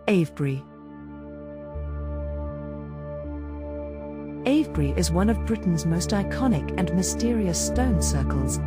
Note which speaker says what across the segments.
Speaker 1: Avebury. Avebury is one of Britain's most iconic and mysterious stone circles,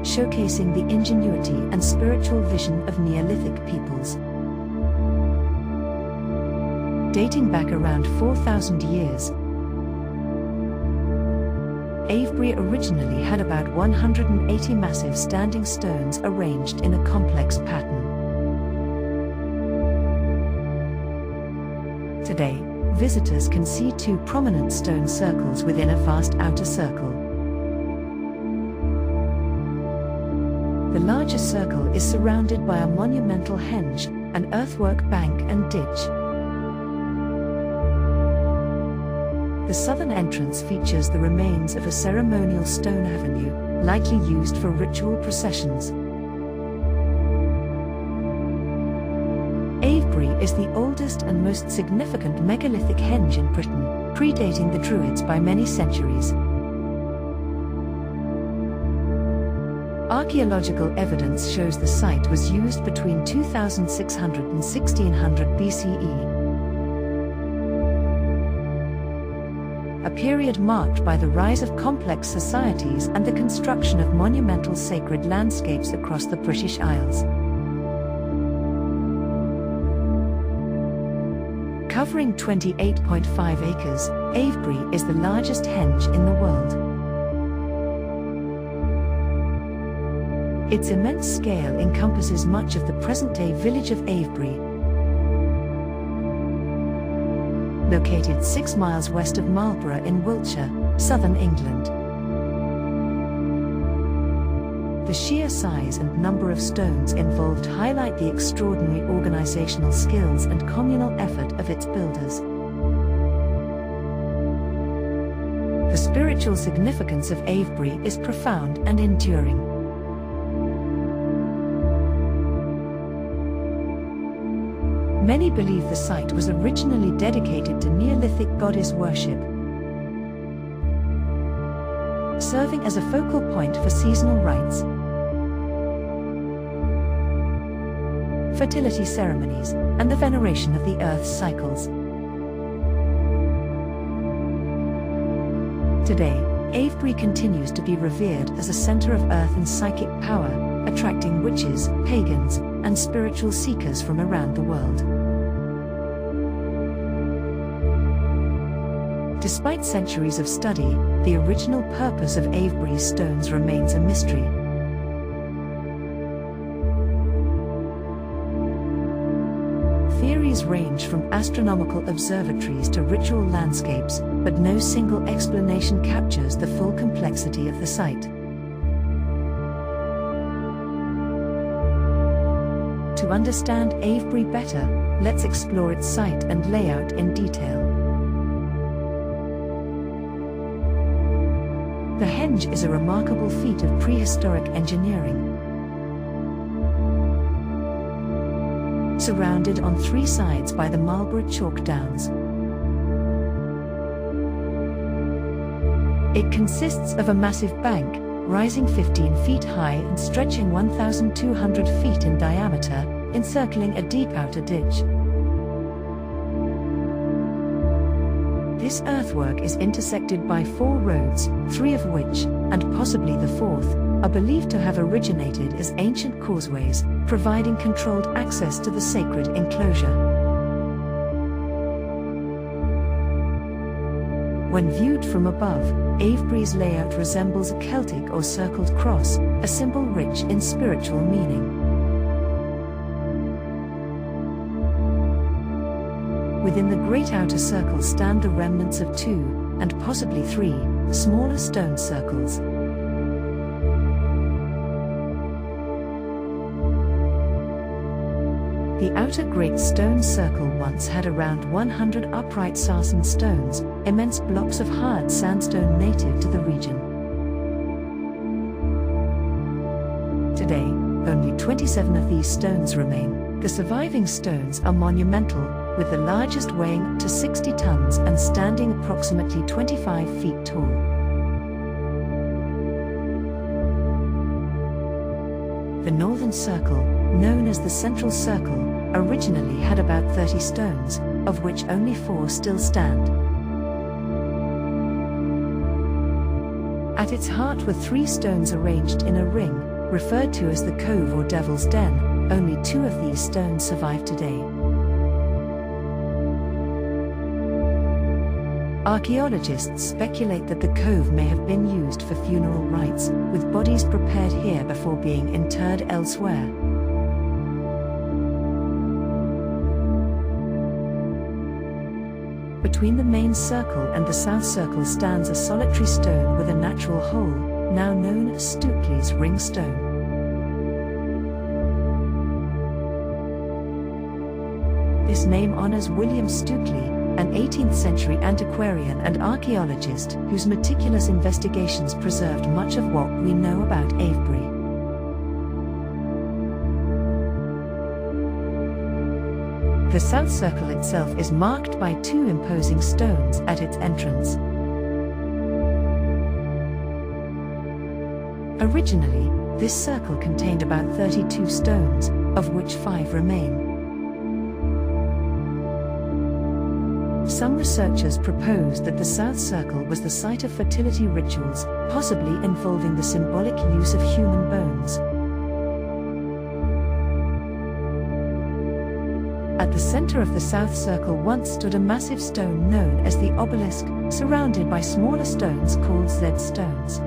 Speaker 1: showcasing the ingenuity and spiritual vision of Neolithic peoples. Dating back around 4,000 years, Avebury originally had about 180 massive standing stones arranged in a complex pattern. Today, visitors can see two prominent stone circles within a vast outer circle. The larger circle is surrounded by a monumental henge, an earthwork bank and ditch. The southern entrance features the remains of a ceremonial stone avenue, likely used for ritual processions. Avebury is the oldest and most significant megalithic henge in Britain, predating the Druids by many centuries. Archaeological evidence shows the site was used between 2600 and 1600 BCE. A period marked by the rise of complex societies and the construction of monumental sacred landscapes across the British Isles. Covering 28.5 acres, Avebury is the largest henge in the world. Its immense scale encompasses much of the present-day village of Avebury, located 6 miles west of Marlborough in Wiltshire, southern England. The sheer size and number of stones involved highlight the extraordinary organizational skills and communal effort of its builders. The spiritual significance of Avebury is profound and enduring. Many believe the site was originally dedicated to Neolithic goddess worship, serving as a focal point for seasonal rites, fertility ceremonies, and the veneration of the Earth's cycles. Today, Avebury continues to be revered as a center of earth and psychic power, attracting witches, pagans, and spiritual seekers from around the world. Despite centuries of study, the original purpose of Avebury's stones remains a mystery. Theories range from astronomical observatories to ritual landscapes, but no single explanation captures the full complexity of the site. To understand Avebury better, let's explore its site and layout in detail. The henge is a remarkable feat of prehistoric engineering. Surrounded on 3 sides by the Marlborough Chalk Downs, it consists of a massive bank, rising 15 feet high and stretching 1,200 feet in diameter, encircling a deep outer ditch. This earthwork is intersected by 4 roads, 3 of which, and possibly the 4th, are believed to have originated as ancient causeways, providing controlled access to the sacred enclosure. When viewed from above, Avebury's layout resembles a Celtic or circled cross, a symbol rich in spiritual meaning. Within the great outer circle stand the remnants of 2, and possibly 3, smaller stone circles. The outer Great Stone Circle once had around 100 upright sarsen stones, immense blocks of hard sandstone native to the region. Today, only 27 of these stones remain. The surviving stones are monumental, with the largest weighing up to 60 tons and standing approximately 25 feet tall. The northern circle, known as the central circle, originally had about 30 stones, of which only 4 still stand. At its heart were 3 stones arranged in a ring, referred to as the cove or devil's den. Only 2 of these stones survive today. Archaeologists speculate that the cove may have been used for funeral rites, with bodies prepared here before being interred elsewhere. Between the main circle and the south circle stands a solitary stone with a natural hole, now known as Stukely's ring stone. This name honors William Stukely, an 18th-century antiquarian and archaeologist whose meticulous investigations preserved much of what we know about Avebury. The south circle itself is marked by 2 imposing stones at its entrance. Originally, this circle contained about 32 stones, of which 5 remain. Some researchers propose that the South Circle was the site of fertility rituals, possibly involving the symbolic use of human bones. At the center of the South Circle once stood a massive stone known as the obelisk, surrounded by smaller stones called Z stones.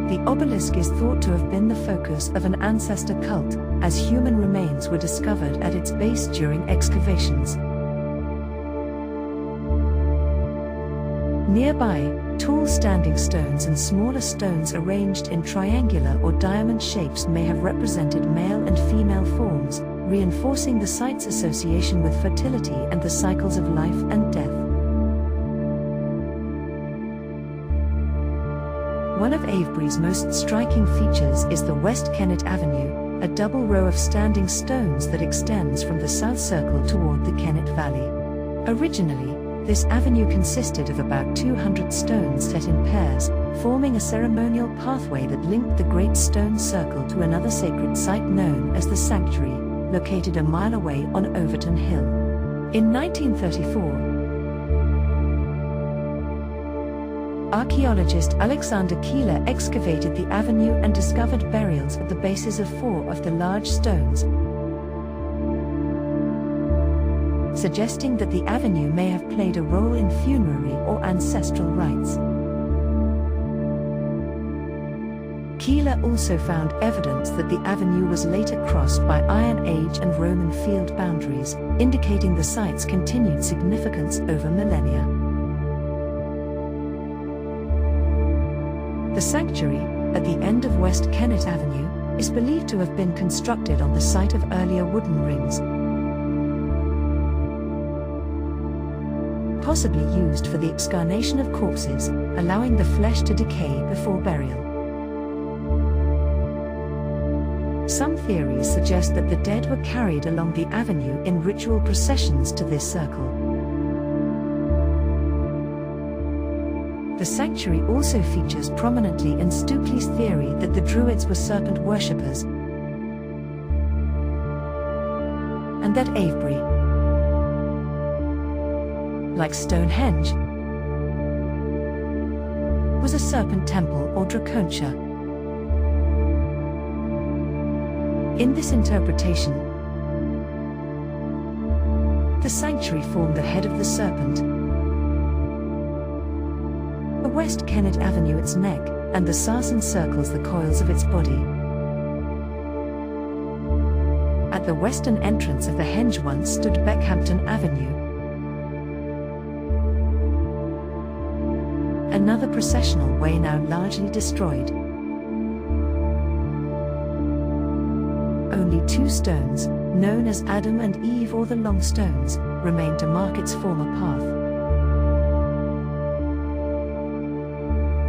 Speaker 1: The obelisk is thought to have been the focus of an ancestor cult, as human remains were discovered at its base during excavations. Nearby, tall standing stones and smaller stones arranged in triangular or diamond shapes may have represented male and female forms, reinforcing the site's association with fertility and the cycles of life and death. One of Avebury's most striking features is the West Kennet Avenue, a double row of standing stones that extends from the South Circle toward the Kennet Valley. Originally, this avenue consisted of about 200 stones set in pairs, forming a ceremonial pathway that linked the Great Stone Circle to another sacred site known as the Sanctuary, located a mile away on Overton Hill. In 1934, archaeologist Alexander Keeler excavated the avenue and discovered burials at the bases of 4 of the large stones, suggesting that the avenue may have played a role in funerary or ancestral rites. Keeler also found evidence that the avenue was later crossed by Iron Age and Roman field boundaries, indicating the site's continued significance over millennia. The sanctuary, at the end of West Kennet Avenue, is believed to have been constructed on the site of earlier wooden rings, possibly used for the excarnation of corpses, allowing the flesh to decay before burial. Some theories suggest that the dead were carried along the avenue in ritual processions to this circle. The sanctuary also features prominently in Stukely's theory that the Druids were serpent worshippers, and that Avebury, like Stonehenge, was a serpent temple or dracontia. In this interpretation, the sanctuary formed the head of the serpent, the West Kennet Avenue its neck, and the Sarsen circles the coils of its body. At the western entrance of the henge once stood Beckhampton Avenue, another processional way now largely destroyed. Only 2 stones, known as Adam and Eve or the Long Stones, remain to mark its former path.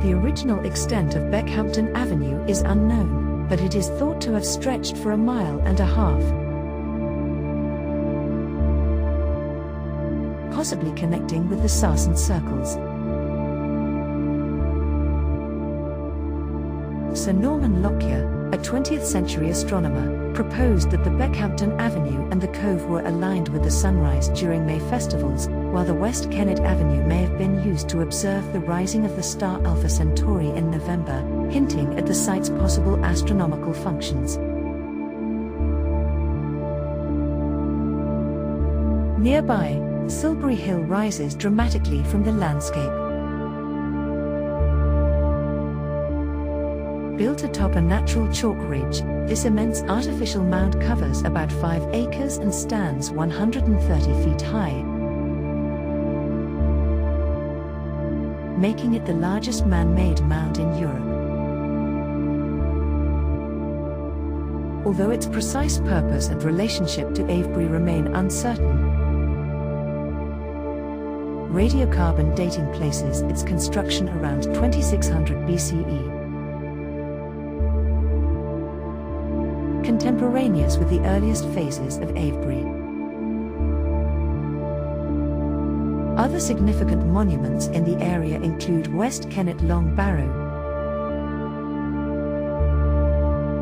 Speaker 1: The original extent of Beckhampton Avenue is unknown, but it is thought to have stretched for 1.5 miles, possibly connecting with the Sarsen circles. Sir Norman Lockyer, a 20th century astronomer, proposed that the Beckhampton Avenue and the Cove were aligned with the sunrise during May festivals, while the West Kennet Avenue may have been used to observe the rising of the star Alpha Centauri in November, hinting at the site's possible astronomical functions. Nearby, Silbury Hill rises dramatically from the landscape. Built atop a natural chalk ridge, this immense artificial mound covers about 5 acres and stands 130 feet high, making it the largest man-made mound in Europe. Although its precise purpose and relationship to Avebury remain uncertain, radiocarbon dating places its construction around 2600 BCE. Contemporaneous with the earliest phases of Avebury. Other significant monuments in the area include West Kennet Long Barrow,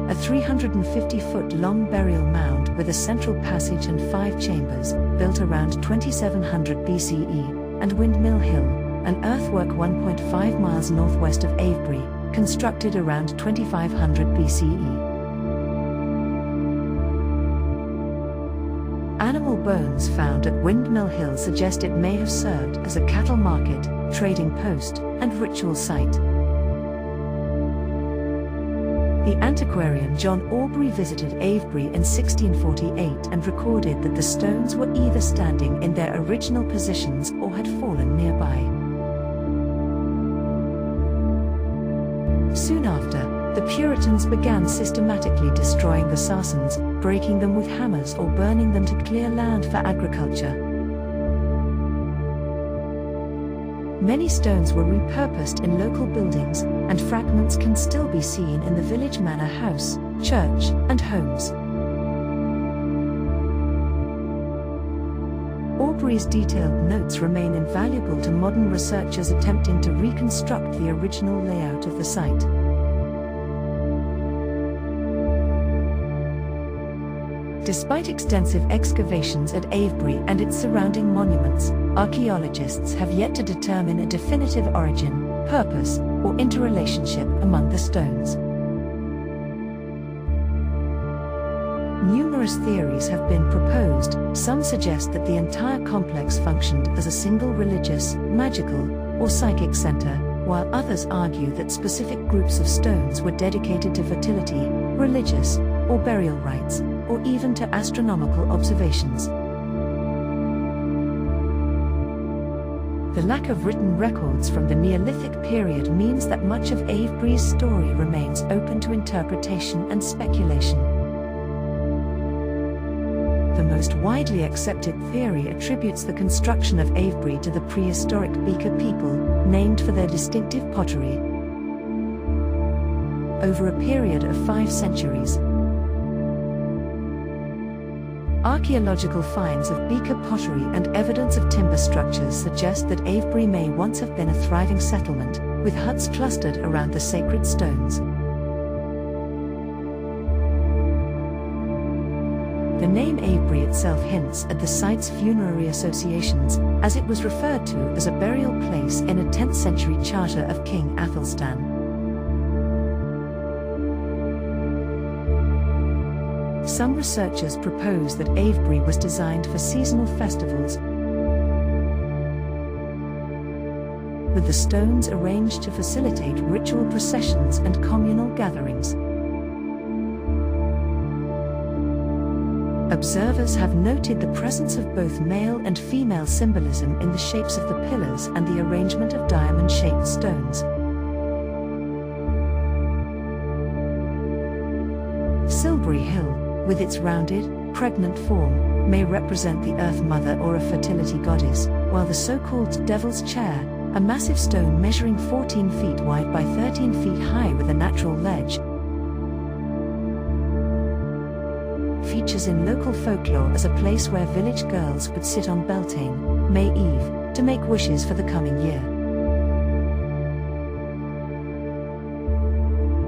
Speaker 1: a 350-foot long burial mound with a central passage and 5 chambers, built around 2700 BCE, and Windmill Hill, an earthwork 1.5 miles northwest of Avebury, constructed around 2500 BCE. Animal bones found at Windmill Hill suggest it may have served as a cattle market, trading post, and ritual site. The antiquarian John Aubrey visited Avebury in 1648 and recorded that the stones were either standing in their original positions or had fallen nearby. Soon after, the Puritans began systematically destroying the Sarsens, breaking them with hammers or burning them to clear land for agriculture. Many stones were repurposed in local buildings, and fragments can still be seen in the village manor house, church, and homes. Aubrey's detailed notes remain invaluable to modern researchers attempting to reconstruct the original layout of the site. Despite extensive excavations at Avebury and its surrounding monuments, archaeologists have yet to determine a definitive origin, purpose, or interrelationship among the stones. Numerous theories have been proposed. Some suggest that the entire complex functioned as a single religious, magical, or psychic center, while others argue that specific groups of stones were dedicated to fertility, religious, or burial rites, or even to astronomical observations. The lack of written records from the Neolithic period means that much of Avebury's story remains open to interpretation and speculation. The most widely accepted theory attributes the construction of Avebury to the prehistoric Beaker people, named for their distinctive pottery. Over a period of 5 centuries, archaeological finds of Beaker pottery and evidence of timber structures suggest that Avebury may once have been a thriving settlement, with huts clustered around the sacred stones. The name Avebury itself hints at the site's funerary associations, as it was referred to as a burial place in a 10th century charter of King Athelstan. Some researchers propose that Avebury was designed for seasonal festivals, with the stones arranged to facilitate ritual processions and communal gatherings. Observers have noted the presence of both male and female symbolism in the shapes of the pillars and the arrangement of diamond-shaped stones. Silbury Hill, with its rounded, pregnant form, may represent the Earth Mother or a fertility goddess, while the so-called Devil's Chair, a massive stone measuring 14 feet wide by 13 feet high with a natural ledge, features in local folklore as a place where village girls would sit on Beltane, May Eve, to make wishes for the coming year.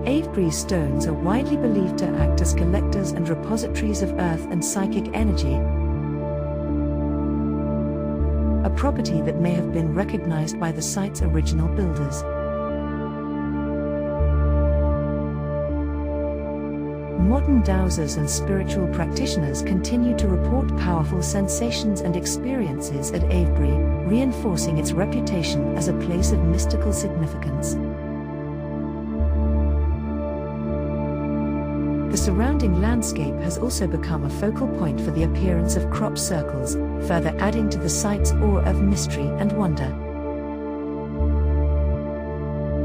Speaker 1: Avebury Avebury stones are widely believed to act as collectors and repositories of earth and psychic energy, a property that may have been recognized by the site's original builders. Modern dowsers and spiritual practitioners continue to report powerful sensations and experiences at Avebury, reinforcing its reputation as a place of mystical significance. The surrounding landscape has also become a focal point for the appearance of crop circles, further adding to the site's aura of mystery and wonder.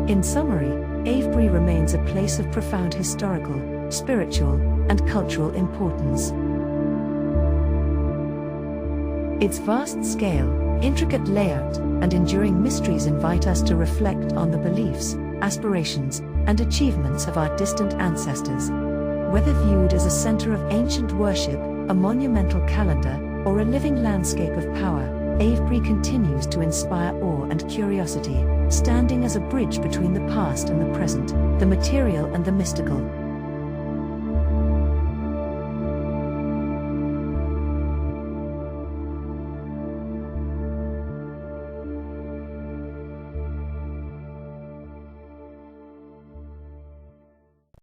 Speaker 1: In summary, Avebury remains a place of profound historical, spiritual, and cultural importance. Its vast scale, intricate layout, and enduring mysteries invite us to reflect on the beliefs, aspirations, and achievements of our distant ancestors. Whether viewed as a center of ancient worship, a monumental calendar, or a living landscape of power, Avebury continues to inspire awe and curiosity, standing as a bridge between the past and the present, the material and the mystical.